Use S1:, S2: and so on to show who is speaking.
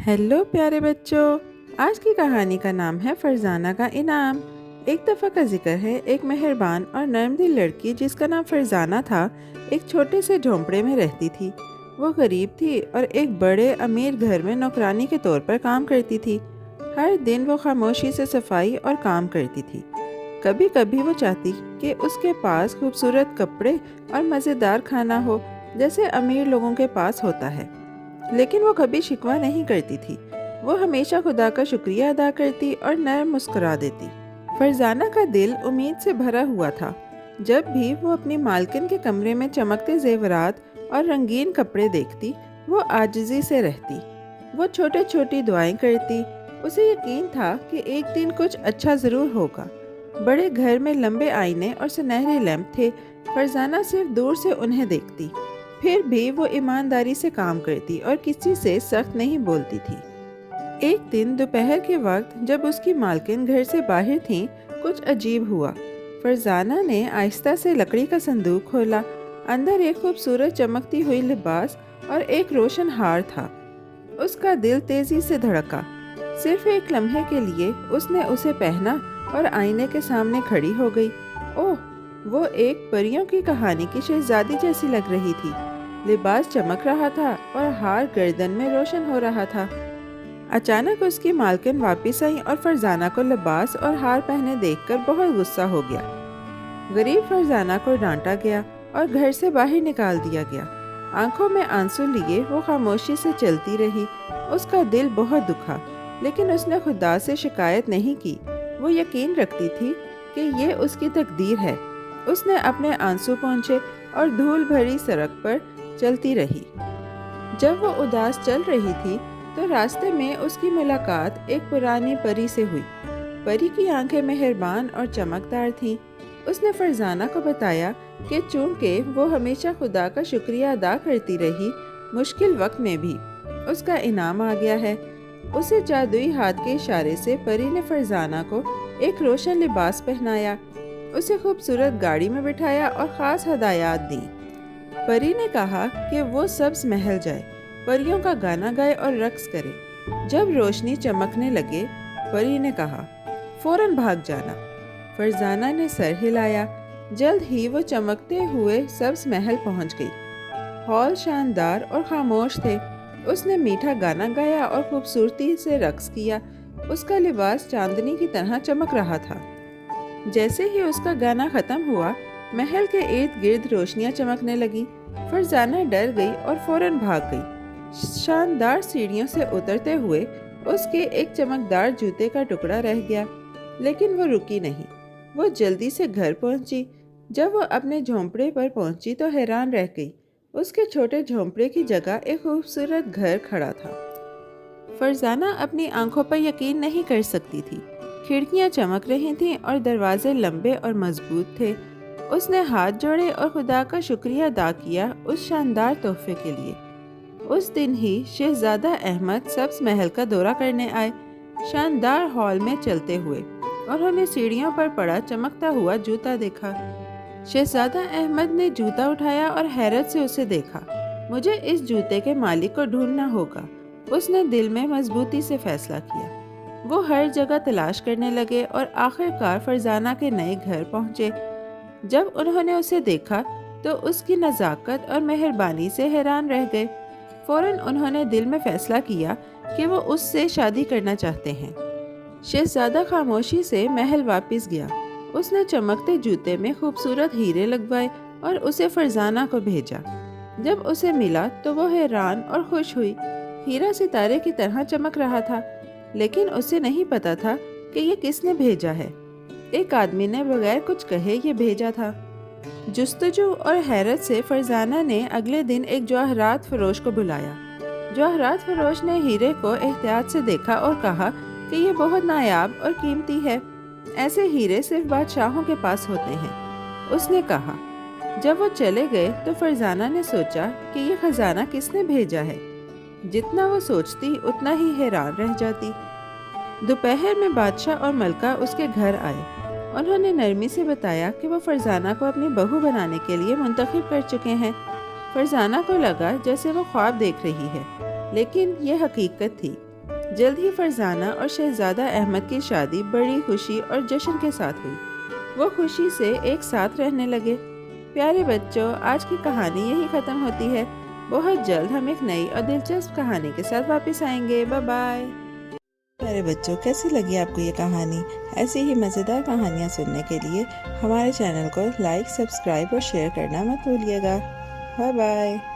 S1: Hello प्यारे बच्चों। आज की कहानी का नाम है फरजाना का इनाम। एक दफ़ा का जिक्र है, एक मेहरबान और नर्मदिल लड़की जिसका नाम फरजाना था, एक छोटे से झोंपड़े में रहती थी। वो गरीब थी और एक बड़े अमीर घर में नौकरानी के तौर पर काम करती थी। हर दिन वो खामोशी से सफाई और काम करती थी। कभी कभी वो चाहती कि उसके पास खूबसूरत कपड़े और मज़ेदार खाना हो, जैसे अमीर लोगों के पास होता है। लेकिन वो कभी शिकवा नहीं करती थी। वो हमेशा खुदा का शुक्रिया अदा करती और नरम मुस्कुरा देती। फरजाना का दिल उम्मीद से भरा हुआ था। जब भी वो अपनी मालकिन के कमरे में चमकते जेवरात और रंगीन कपड़े देखती, वो आजिज़ी से रहती। वो छोटी छोटी दुआएं करती। उसे यकीन था कि एक दिन कुछ अच्छा ज़रूर होगा। बड़े घर में लंबे आईने और सुनहरे लैंप थे। फरजाना सिर्फ दूर से उन्हें देखती। फिर भी वो ईमानदारी से काम करती और किसी से सख्त नहीं बोलती थी। एक दिन दोपहर के वक्त जब उसकी मालकिन घर से बाहर थी, कुछ अजीब हुआ। फरजाना ने आहिस्ता से लकड़ी का संदूक खोला। अंदर एक खूबसूरत चमकती हुई लिबास और एक रोशन हार था। उसका दिल तेजी से धड़का। सिर्फ एक लम्हे के लिए उसने उसे पहना और आईने के सामने खड़ी हो गई। ओह, वो एक परियों की कहानी की शहजादी जैसी लग रही थी। लिबास चमक रहा था और हार गर्दन में रोशन हो रहा था। अचानक उसकी मालकिन वापस आई और फरजाना को लिबास और हार पहने देखकर बहुत गुस्सा हो गया। गरीब फरजाना को डांटा गया और घर से बाहर निकाल दिया गया। आंखों में आंसू लिए वो खामोशी से चलती रही। उसका दिल बहुत दुखा, लेकिन उसने खुदा से शिकायत नहीं की। वो यकीन रखती थी कि ये उसकी तकदीर है। उसने अपने आंसू पोंछे और धूल भरी सड़क पर चलती रही। जब वो उदास चल रही थी तो रास्ते में उसकी मुलाकात एक पुरानी परी से हुई। परी की आंखें मेहरबान और चमकदार थीं। उसने फरजाना को बताया कि चूंकि वो हमेशा खुदा का शुक्रिया अदा करती रही, मुश्किल वक्त में भी उसका इनाम आ गया है। उसे जादुई हाथ के इशारे से परी ने फरजाना को एक रोशन लिबास पहनाया, उसे खूबसूरत गाड़ी में बिठाया और ख़ास हदायत दी। परी ने कहा कि वो सब्ज महल जाए, परियों का गाना गाए और रक्स करे। जब रोशनी चमकने लगे, परी ने कहा, फौरन भाग जाना। फरजाना ने सर हिलाया। जल्द ही वो चमकते हुए सब्ज महल पहुंच गई। हॉल शानदार और खामोश थे। उसने मीठा गाना गाया और खूबसूरती से रक्स किया। उसका लिबास चांदनी की तरह चमक रहा था। जैसे ही उसका गाना खत्म हुआ, महल के इर्द गिर्द रोशनियां चमकने लगी। फरजाना डर गई और फौरन भाग गई। शानदार सीढ़ियों से उतरते हुए उसके एक चमकदार जूते का टुकड़ा रह गया, लेकिन वो रुकी नहीं। वो जल्दी से घर पहुंची। जब वो अपने झोंपड़े पर पहुंची तो हैरान रह गई। उसके छोटे झोंपड़े की जगह एक खूबसूरत घर खड़ा था। फरजाना अपनी आंखों पर यकीन नहीं कर सकती थी। खिड़कियां चमक रही थीं और दरवाजे लंबे और मजबूत थे। उसने हाथ जोड़े और खुदा का शुक्रिया अदा किया उस शानदार तोहफे के लिए। उस दिन ही शहजादा अहमद सब्ज महल का दौरा करने आए। शानदार हॉल में चलते हुए उन्होंने सीढ़ियों पर पड़ा चमकता हुआ जूता देखा। शहजादा अहमद ने जूता उठाया और हैरत से उसे देखा। मुझे इस जूते के मालिक को ढूंढना होगा, उसने दिल में मजबूती से फैसला किया। वो हर जगह तलाश करने लगे और आखिरकार फरजाना के नए घर पहुंचे। जब उन्होंने उसे देखा तो उसकी नज़ाकत और मेहरबानी से हैरान रह गए। फौरन उन्होंने दिल में फैसला किया कि वो उससे शादी करना चाहते हैं। शहजादा खामोशी से महल वापस गया। उसने चमकते जूते में खूबसूरत हीरे लगवाए और उसे फरजाना को भेजा। जब उसे मिला तो वो हैरान और खुश हुई। हीरा सितारे की तरह चमक रहा था, लेकिन उसे नहीं पता था कि ये किसने भेजा है। एक आदमी ने बगैर कुछ कहे ये भेजा था। जुस्तजू और हैरत से फरजाना ने अगले दिन एक जवाहरात फरोश को बुलाया। जवाहरात फरोश ने हीरे को एहतियात से देखा और कहा कि ये बहुत नायाब और कीमती है। ऐसे हीरे सिर्फ बादशाहों के पास होते हैं, उसने कहा। जब वो चले गए तो फरजाना ने सोचा कि ये खजाना किसने भेजा है। जितना वो सोचती उतना ही हैरान रह जाती। दोपहर में बादशाह और मलका उसके घर आए। उन्होंने नरमी से बताया कि वो फरजाना को अपनी बहू बनाने के लिए मुंतखब कर चुके हैं। फरजाना को लगा जैसे वो ख्वाब देख रही है, लेकिन ये हकीकत थी। جلد ہی فرزانہ اور شہزادہ احمد کی شادی بڑی خوشی اور جشن کے ساتھ ہوئی۔ وہ خوشی سے ایک ساتھ رہنے لگے۔ پیارے بچوں، آج کی کہانی یہی ختم ہوتی ہے۔ بہت جلد ہم ایک نئی اور دلچسپ کہانی کے ساتھ واپس آئیں گے۔ Bye bye. پیارے بچوں، کیسی لگی آپ کو یہ کہانی؟ ایسی ہی مزیدار کہانیاں سننے کے لیے ہمارے چینل کو لائک، سبسکرائب اور شیئر کرنا مت بھولیے گا۔ Bye bye.